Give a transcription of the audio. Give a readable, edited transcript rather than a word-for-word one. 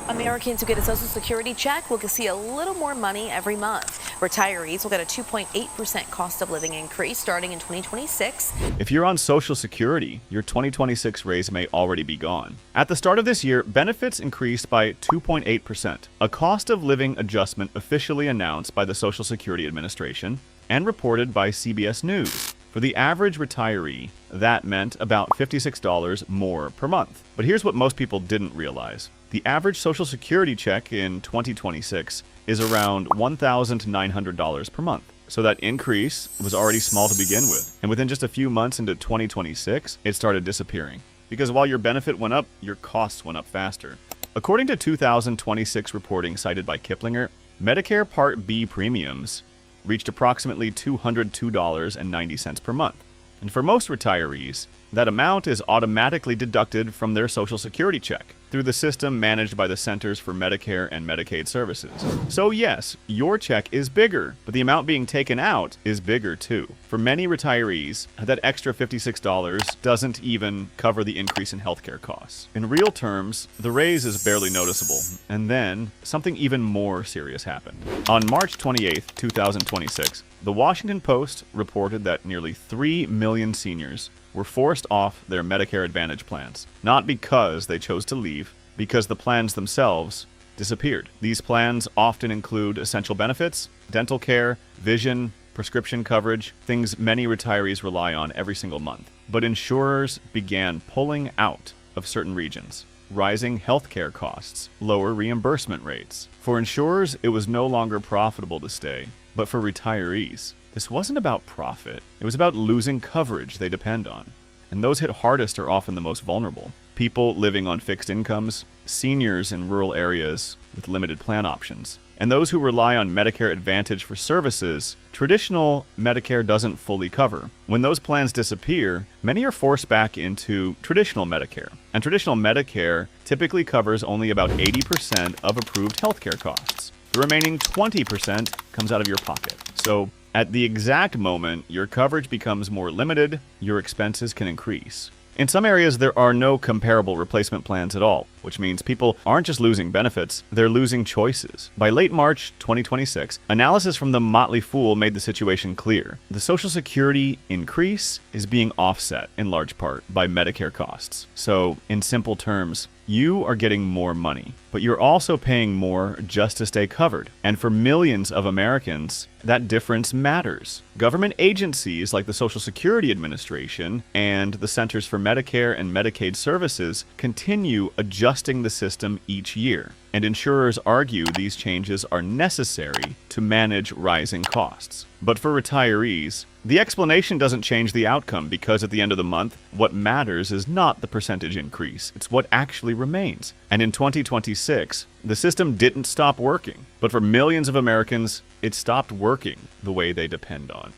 Americans who get a Social Security check will see a little more money every month. Retirees will get a 2.8% cost of living increase starting in 2026. If you're on Social Security, your 2026 raise may already be gone. At the start of this year, benefits increased by 2.8%, a cost of living adjustment officially announced by the Social Security Administration and reported by CBS News. For the average retiree, that meant about $56 more per month. But here's what most people didn't realize. The average Social Security check in 2026 is around $1,900 per month. So that increase was already small to begin with. And within just a few months into 2026, it started disappearing. Because while your benefit went up, your costs went up faster. According to 2026 reporting cited by Kiplinger, Medicare Part B premiums reached approximately $202.90 per month. And for most retirees, that amount is automatically deducted from their Social Security check through the system managed by the Centers for Medicare and Medicaid Services. So yes, your check is bigger, but the amount being taken out is bigger too. For many retirees, that extra $56 doesn't even cover the increase in healthcare costs. In real terms, the raise is barely noticeable, and then something even more serious happened. On March 28, 2026, the Washington Post reported that nearly 3 million seniors were forced off their Medicare Advantage plans, not because they chose to leave, because the plans themselves disappeared. These plans often include essential benefits, dental care, vision, prescription coverage, things many retirees rely on every single month. But insurers began pulling out of certain regions, rising healthcare costs, lower reimbursement rates. For insurers, it was no longer profitable to stay, but for retirees, this wasn't about profit. It was about losing coverage they depend on. And those hit hardest are often the most vulnerable. People living on fixed incomes, seniors in rural areas with limited plan options, and those who rely on Medicare Advantage for services traditional Medicare doesn't fully cover. When those plans disappear, many are forced back into traditional Medicare. And traditional Medicare typically covers only about 80% of approved healthcare costs. The remaining 20% comes out of your pocket. So at the exact moment your coverage becomes more limited, your expenses can increase. In some areas, there are no comparable replacement plans at all, which means people aren't just losing benefits, they're losing choices. By late March 2026, analysis from the Motley Fool made the situation clear. The Social Security increase is being offset, in large part, by Medicare costs. So, in simple terms, you are getting more money, but you're also paying more just to stay covered. And for millions of Americans, that difference matters. Government agencies like the Social Security Administration and the Centers for Medicare and Medicaid Services continue adjusting the system each year. And insurers argue these changes are necessary to manage rising costs. But for retirees, the explanation doesn't change the outcome because at the end of the month, what matters is not the percentage increase, it's what actually remains. And in 2026, the system didn't stop working, but for millions of Americans, it stopped working the way they depend on.